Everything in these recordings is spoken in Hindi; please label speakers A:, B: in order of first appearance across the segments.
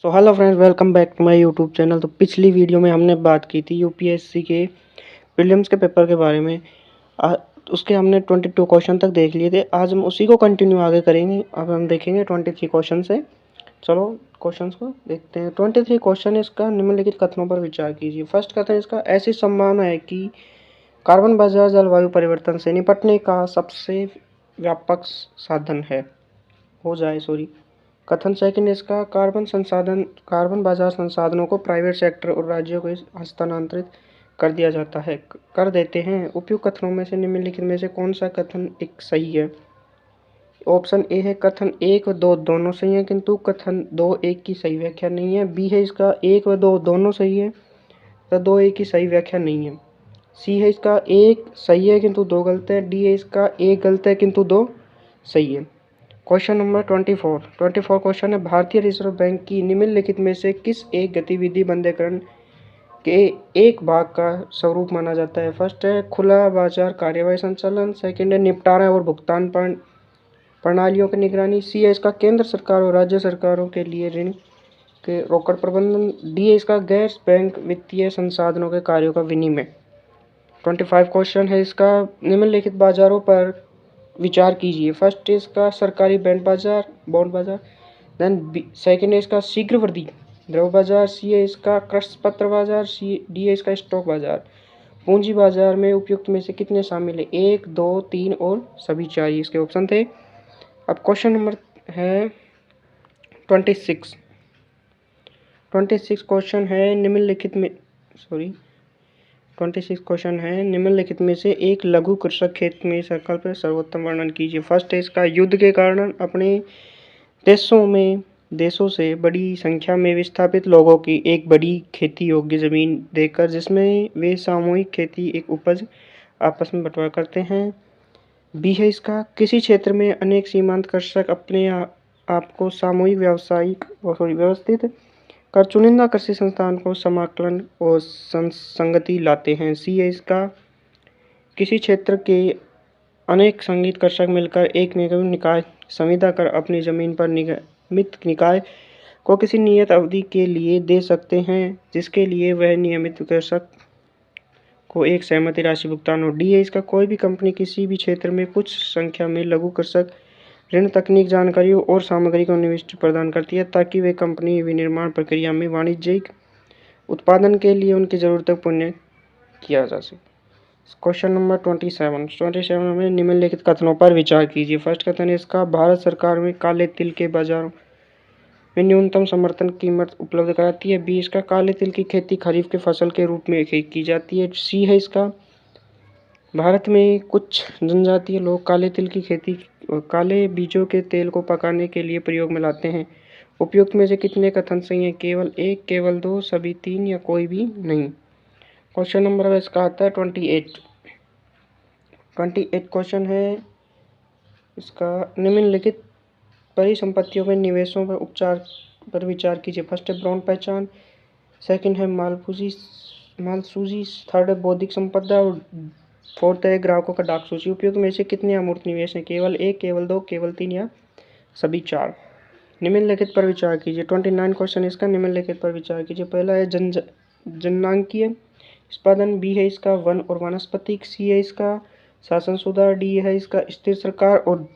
A: So hello friends, welcome back to my YouTube channel. तो पिछली वीडियो में हमने बात की थी यूपीएससी के प्रीलिम्स के पेपर के बारे में। आ, उसके हमने 22 क्वेश्चन तक देख लिए थे। आज हम उसी को कंटिन्यू आगे करेंगे। अब हम देखेंगे 23 क्वेश्चन से। चलो क्वेश्चंस को देखते हैं। 23 क्वेश्चन इसका निम्नलिखित कथनों पर विचार कीजिए। फर्स्ट कथन इसका, ऐसी संभावना है कि कार्बन बाजार जलवायु परिवर्तन से निपटने का सबसे व्यापक साधन है हो जाए सॉरी कथन सेकंड इसका, कार्बन बाजार संसाधनों को प्राइवेट सेक्टर और राज्यों को हस्तांतरित कर देते हैं। उपयुक्त कथनों में से निम्नलिखित में से कौन सा कथन एक सही है? ऑप्शन ए है कथन 1 व 2 दोनों सही है, किंतु कथन 2 1 की सही व्याख्या नहीं है। बी है इसका 1 व 2 दोनों सही है, तो 2 1 की सही व्याख्या नहीं है। सी है इसका 1 सही है किंतु 2 गलत है। डी है इसका 1 गलत है किंतु 2 सही है। क्वेश्चन नंबर 24 क्वेश्चन है, भारतीय रिजर्व बैंक की निम्नलिखित में से किस एक गतिविधि बंदेकरण के एक भाग का स्वरूप माना जाता है? फर्स्ट है खुला बाजार कार्यवाही संचालन, सेकंड है निपटारा और भुगतान प्रणालियों की निगरानी, सी है इसका केंद्र सरकार और राज्य सरकारों के लिए ऋण के रोकड़ प्रबंधन, डी है इसका गैर बैंक वित्तीय संसाधनों के कार्यों का विनिमय। 25 क्वेश्चन है इसका, निम्नलिखित बाजारों पर विचार कीजिए। फर्स्ट है इसका सरकारी बॉन्ड बाजार, देन सेकंड है इसका शीघ्र वृद्धि द्रव्य बाजार, सी है इसका कृषि पत्र बाजार, डी है इसका स्टॉक बाजार। पूंजी बाजार में उपयुक्त में से कितने शामिल है? 1 2 3 और सभी 4 इसके ऑप्शन थे। अब क्वेश्चन नंबर है 26 क्वेश्चन है, निम्नलिखित में से एक लघु कृषक खेत में सर्कल पर सर्वोत्तम वर्णन कीजिए। फर्स्ट है इसका युद्ध के कारण अपने देशों से बड़ी संख्या में विस्थापित लोगों की एक बड़ी खेती योग्य जमीन देकर, जिसमें वे सामूहिक खेती एक उपज आपस में बंटवारा करते हैं। बी है इसका किसी क्षेत्र में अनेक सीमांत कृषक अपने आप को सामूहिक व्यवस्थित कर चुनिंदा कृषि संस्थान को समाकलन और संगति लाते हैं। सी है इसका किसी क्षेत्र के अनेक संगीत कृषक मिलकर एक निगम निकाय संविदा कर अपनी जमीन पर निगमित निकाय को किसी नियत अवधि के लिए दे सकते हैं, जिसके लिए वह नियमित कृषक को एक सहमति राशि भुगतान हो। डी है इसका कोई भी कंपनी किसी भी क्षेत्र में कुछ संख्या में लघु कृषक ऋण, तकनीक, जानकारी और सामग्री को निवेश प्रदान करती है, ताकि वे कंपनी विनिर्माण प्रक्रिया में वाणिज्यिक उत्पादन के लिए उनकी जरूरतों को पूर्ण किया जा सके। क्वेश्चन नंबर 27 में निम्नलिखित कथनों पर विचार कीजिए। फर्स्ट कथन है इसका, भारत सरकार में काले तिल के बाजारों में न्यूनतम समर्थन कीमत उपलब्ध कराती है। बी इसका काले तिल की खेती खरीफ के फसल के रूप में की जाती है। सी है इसका भारत में कुछ जनजातीय लोग काले तिल की खेती काले बीजों के तेल को पकाने के लिए प्रयोग में लाते हैं। उपयुक्त में से कितने कथन सही हैं? केवल 1, केवल 2, सभी 3 या कोई भी नहीं। क्वेश्चन नंबर इसका आता है 28 क्वेश्चन है इसका, निम्नलिखित परिसंपत्तियों में निवेशों पर उपचार पर विचार कीजिए। फर्स्ट है ब्रांड पहचान, सेकंड है मालसूजी, थर्ड है बौद्धिक संपदा और फोर्थ है ग्राहकों का डाक सूची। उपयुक्त में से कितने अमूर्त निवेश हैं? केवल 1, केवल 2, केवल 3 या सभी 4। निम्नलिखित पर विचार कीजिए। 29 क्वेश्चन इसका, निम्नलिखित पर विचार कीजिए। पहला है जननांकीय उत्पादन, बी है इसका वन और वनस्पतिक, सी है इसका शासन सुधार, डी है इसका स्थिर सरकार और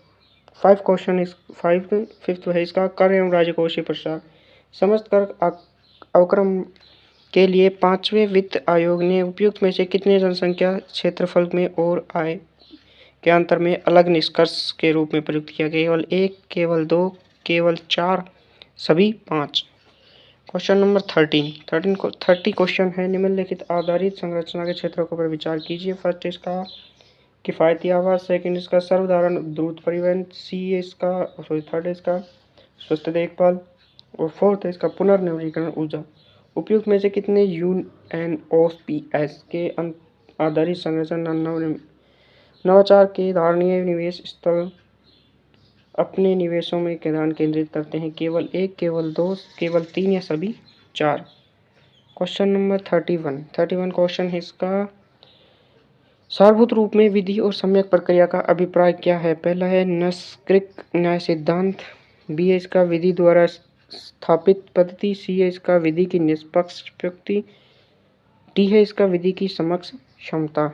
A: फिफ्थ है इसका कर एवं राजकोषीय प्रसार। समस्त कर अवक्रम के लिए 5वें वित्त आयोग ने उपयुक्त में से कितने जनसंख्या, क्षेत्रफल में और आय के अंतर में अलग निष्कर्ष के रूप में प्रयुक्त किया? केवल 1, केवल 2, केवल 4, सभी 5। क्वेश्चन नंबर 30 क्वेश्चन है, निम्नलिखित आधारित संरचना के क्षेत्रों पर विचार कीजिए। फर्स्ट इसका किफ़ायती आवास, सेकंड इसका सर्वधारण द्रुत परिवहन, थर्ड इसका स्वस्थ देखभाल और फोर्थ इसका पुनर्नवीनीकरण ऊर्जा। उपयुक्त में से कितने यूएनओपीएस के आधारित संरचना नवाचार के धारणीय निवेश स्थल अपने निवेशों में ध्यान केंद्रित करते हैं? केवल 1, केवल 2, केवल 3 या सभी 4। क्वेश्चन नंबर 31 क्वेश्चन है इसका, सारभूत रूप में विधि और सम्यक प्रक्रिया का अभिप्राय क्या है? पहला है निष्क्रिय न्याय सिद्धांत, बी है इसका विधि द्वारा स्थापित पद्धति, सी है इसका विधि की निष्पक्ष व्यक्ति, डी है इसका विधि की समक्ष क्षमता।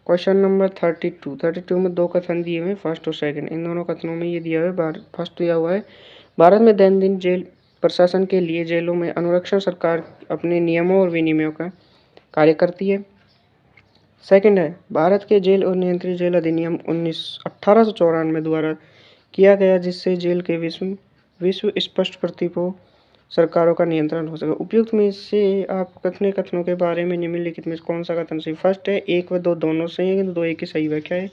A: क्वेश्चन नंबर 32 में दो कथन दिए हुए, फर्स्ट और सेकंड। इन दोनों कथनों में ये दिया हुआ है, फर्स्ट दिया हुआ है भारत में दैनंदिन जेल प्रशासन के लिए जेलों में अनुरक्षण सरकार अपने नियमों और विनियमों का कार्य करती है। सेकंड है भारत के जेल और नियंत्रित जेल अधिनियम 1894 द्वारा किया गया, जिससे जेल के विश्व स्पष्ट प्रतिपो सरकारों का नियंत्रण हो सके। उपयुक्त में से आप कथनों के बारे में निम्नलिखित में कौन सा कथन सही? फर्स्ट है एक व दो दोनों सही है, किंतु दो एक की सही व्याख्या है।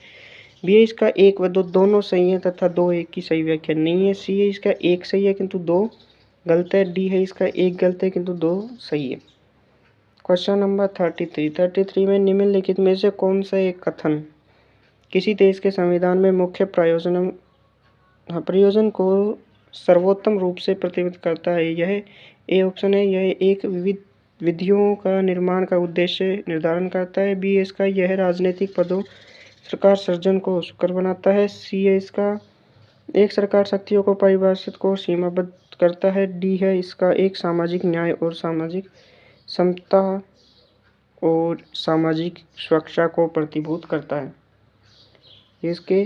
A: बी है इसका एक व दो दोनों सही है तथा दो एक की सही व्याख्या नहीं है। सी है इसका एक सही है किंतु दो गलत है। डी है इसका एक गलत है किंतु दो सही है। क्वेश्चन नंबर 33 में निम्नलिखित में से कौन सा एक कथन किसी देश के संविधान में मुख्य प्रयोजन को सर्वोत्तम रूप से प्रतिबिंबित करता है? यह ए ऑप्शन है, यह एक विविध विधियों का निर्माण का उद्देश्य निर्धारण करता है। बी है इसका यह राजनीतिक पदों सरकार सर्जन को सुकर बनाता है। सी है इसका एक सरकार शक्तियों को परिभाषित को सीमाबद्ध करता है। डी है इसका एक सामाजिक न्याय और सामाजिक समता और सामाजिक सुरक्षा को प्रतिभूत करता है। इसके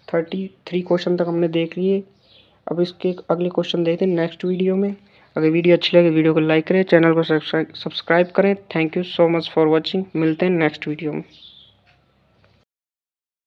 A: 33 क्वेश्चन तक हमने देख लिए। अब इसके अगले क्वेश्चन देखते हैं नेक्स्ट वीडियो में। अगर वीडियो अच्छी लगे वीडियो को लाइक करें, चैनल को सब्सक्राइब करें। Thank you so much for watching. मिलते हैं नेक्स्ट वीडियो में।